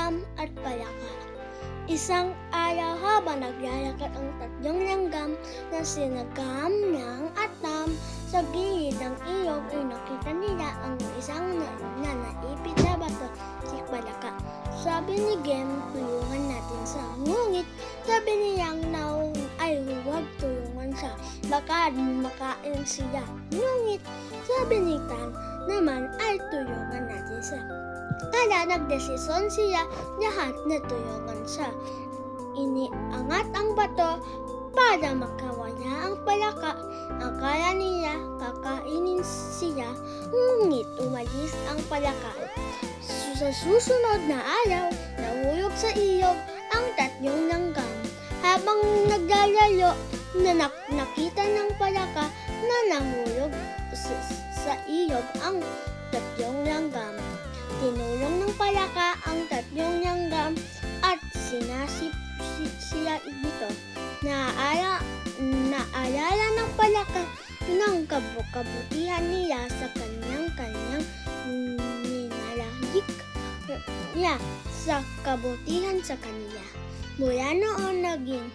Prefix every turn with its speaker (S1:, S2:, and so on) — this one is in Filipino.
S1: langgam at palaka. Isang araw habang naglalakad ang tatlong langgam na sinagam ng atam sa gilid ng ilog ay nakita nila ang isang naipit na bato, si Palaka. Sabi ni Gem, tulungan natin siya. Ngunit sabi niyang Naung ay huwag tulungan siya, baka makain siya. Ngunit sabi ni Tan naman ay tulungan natin siya. Kaya nagdesisyon siya lahat na tulungan siya. Iniangat ang bato para makawala ang palaka. Akala nila kakainin siya, ngunit umalis ang palaka. Sa susunod na araw, nahulog sa ilog ang tatlong langgam. Habang naglalaro, nakita ng palaka na nahulog sa ilog ang tatlong langgam. Tinulong ng palaka ang tatlong langgam at sinasip siya dito. Naalala ng palaka ng kabutihan niya sa kanyang ninalahik niya sa kabutihan sa kanila. Mula noon naging